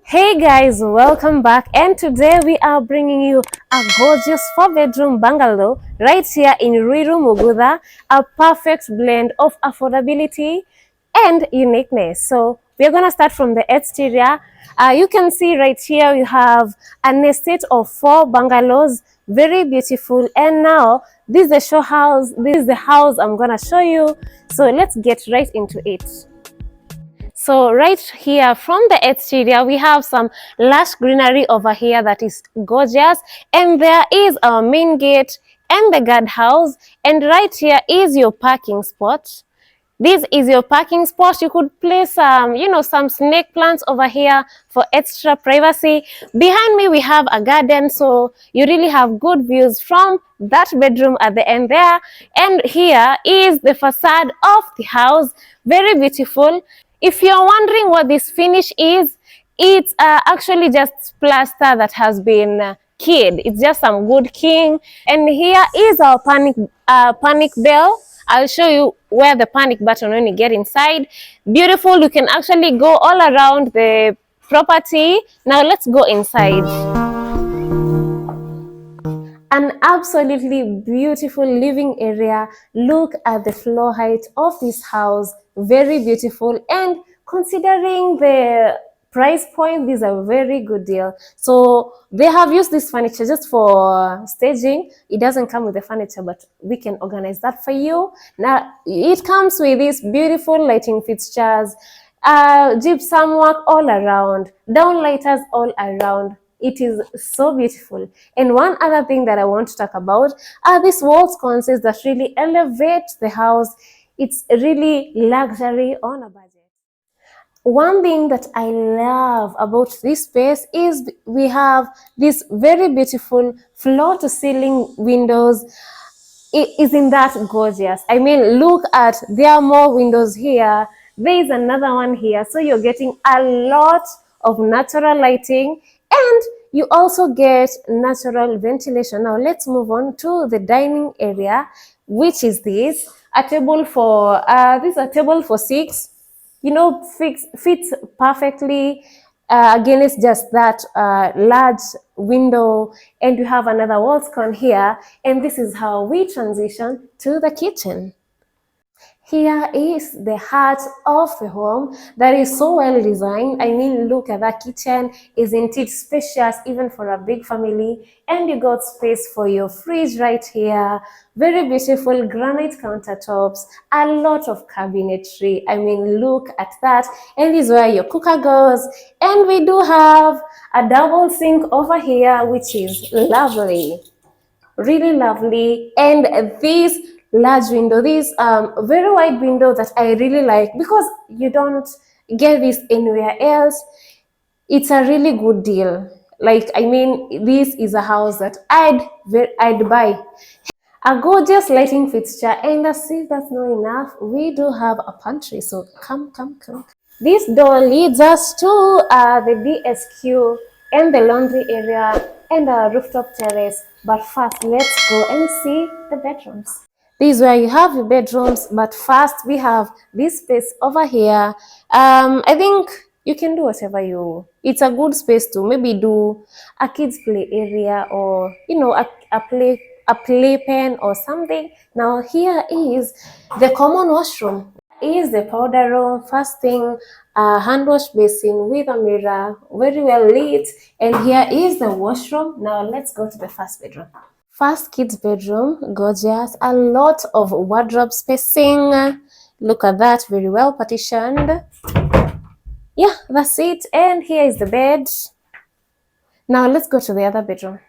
Hey guys, welcome back, and today we are bringing you a gorgeous 4-bedroom bungalow right here in Mugutha, a perfect blend of affordability and uniqueness. So we're gonna start from the exterior. You can see right here we have an estate of 4 bungalows, very beautiful. And now this is the show house. This is the house I'm gonna show you. So let's get right into it. So right here from the exterior, we have some lush greenery over here that is gorgeous. And there is our main gate and the guardhouse. And right here is your parking spot. This is your parking spot. You could place some snake plants over here for extra privacy. Behind me, we have a garden, so you really have good views from that bedroom at the end there. And here is the facade of the house. Very beautiful. If you're wondering what this finish is, it's actually just plaster that has been keyed. It's just some good keying. And here is our panic bell. I'll show you where the panic button when you get inside. Beautiful. You can actually go all around the property. Now let's go inside. An absolutely beautiful living area. Look at the floor height of this house. Very beautiful, and considering the price point, this is a very good deal. So they have used this furniture just for staging. It doesn't come with the furniture, but we can organize that for you. Now it comes with these beautiful lighting fixtures, gypsum work all around, downlighters all around. It is so beautiful. And one other thing that I want to talk about are these wall sconces that really elevate the house. It's really luxury on a budget. One thing that I love about this space is we have these very beautiful floor to ceiling windows. Isn't that gorgeous? I mean, look at, there are more windows here. There is another one here. So you're getting a lot of natural lighting, and you also get natural ventilation. Now let's move on to the dining area, which is this. A table for this is a table for 6. Fits perfectly. Again, it's just that large window, and you have another wall scone here. And this is how we transition to the kitchen. Here is the heart of the home that is so well designed. I mean, look at that kitchen. Isn't it spacious even for a big family? And you got space for your fridge right here. Very beautiful granite countertops. A lot of cabinetry. I mean, look at that. And this is where your cooker goes. And we do have a double sink over here, which is lovely. Really lovely. And this large window, this very wide window that I really like, because you don't get this anywhere else. It's a really good deal. Like, I mean, this is a house that I'd buy. A gorgeous lighting fixture, and as if that's not enough, we do have a pantry. So come. This door leads us to the DSQ and the laundry area and a rooftop terrace. But first, let's go and see the bedrooms. This is where you have your bedrooms, but first we have this space over here. I think you can do whatever it's a good space to maybe do a kids play area, or a playpen or something. Now here is the common washroom. Is the powder room. First thing, a hand wash basin with a mirror, very well lit. And here is the washroom. Now let's go to the first bedroom. First kids bedroom, gorgeous. A lot of wardrobe spacing. Look at that, very well partitioned. Yeah, that's it. And here is the bed. Now let's go to the other bedroom.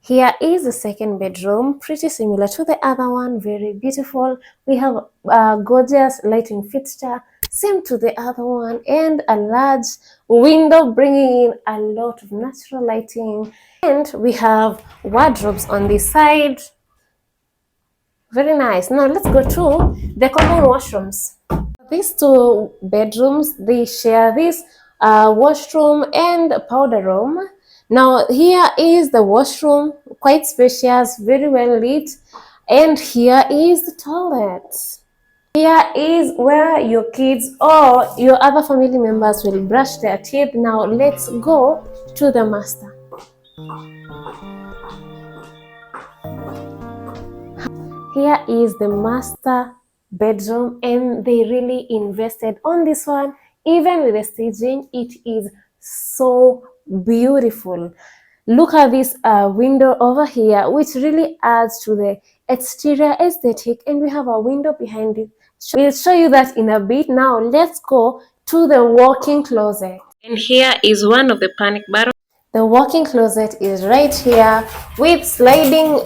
Here is the second bedroom, pretty similar to the other one, very beautiful. We have a gorgeous lighting fixture, same to the other one, and a large window bringing in a lot of natural lighting. And we have wardrobes on this side. Very nice. Now let's go to the common washrooms. These 2 bedrooms, they share this washroom and powder room. Now here is the washroom, quite spacious, very well lit. And here is the toilet. Here is where your kids or your other family members will brush their teeth. Now let's go to the master. Here is the master bedroom, and they really invested on this one. Even with the staging, it is so beautiful. Look at this window over here, which really adds to the exterior aesthetic, and we have a window behind it. We'll show you that in a bit. Now let's go to the walk-in closet. And here is one of the panic buttons. The walk-in closet is right here with sliding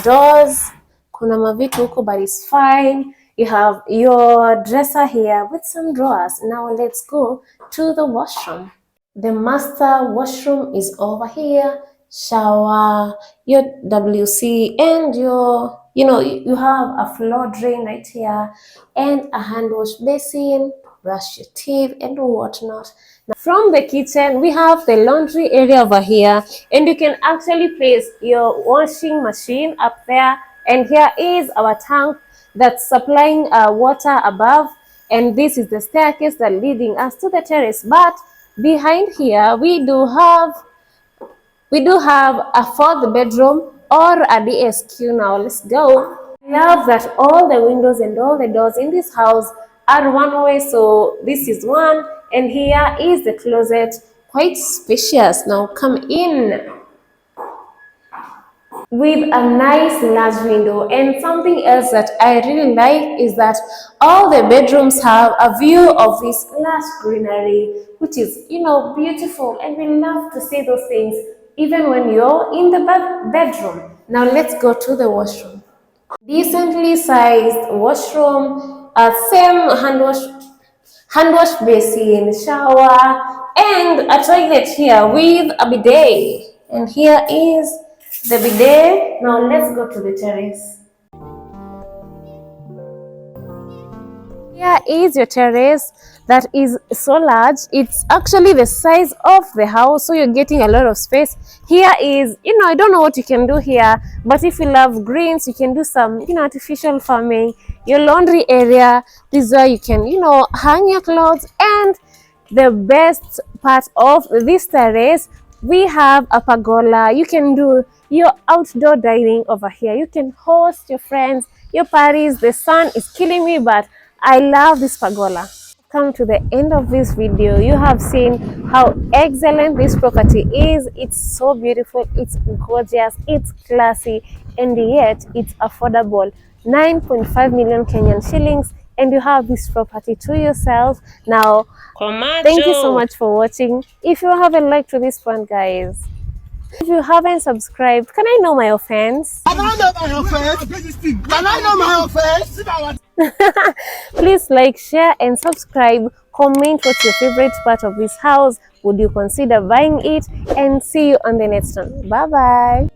doors. Kuna mavitu huko, but it's fine. You have your dresser here with some drawers. Now let's go to the washroom. The master washroom is over here. Shower, your WC, and your, you have a floor drain right here, and a hand wash basin, brush your teeth, and whatnot. Now, from the kitchen, we have the laundry area over here, and you can actually place your washing machine up there. And here is our tank that's supplying water above, and this is the staircase that leading us to the terrace. But behind here, we do have a fourth bedroom or a DSQ. Now let's go. I love that all the windows and all the doors in this house are one way. So this is one, and here is the closet, quite spacious. Now come in with a nice large window. And something else that I really like is that all the bedrooms have a view of this lush greenery, which is, beautiful, and we love to see those things even when you're in the bedroom. Now let's go to the washroom. Decently sized washroom, same hand wash basin, shower, and a toilet here with a bidet. And here is the bidet. Now let's go to the terrace. Here is your terrace that is so large. It's actually the size of the house, so you're getting a lot of space. Here is, I don't know what you can do here, but if you love greens, you can do some, artificial farming. Your laundry area, this is where you can, hang your clothes. And the best part of this terrace, we have a pergola. You can do your outdoor dining over here. You can host your friends, your parties. The sun is killing me, but I love this pergola. Come to the end of this video. You have seen how excellent this property is. It's so beautiful, it's gorgeous, it's classy, and yet it's affordable. 9.5 million Kenyan shillings, and you have this property to yourself. Now, thank you so much for watching. If you haven't liked to this one, guys, if you haven't subscribed, can I know my offense? Can I know my offense? Can I know my offense? Please like, share, and subscribe. Comment what's your favorite part of this house. Would you consider buying it? And see you on the next one. Bye bye.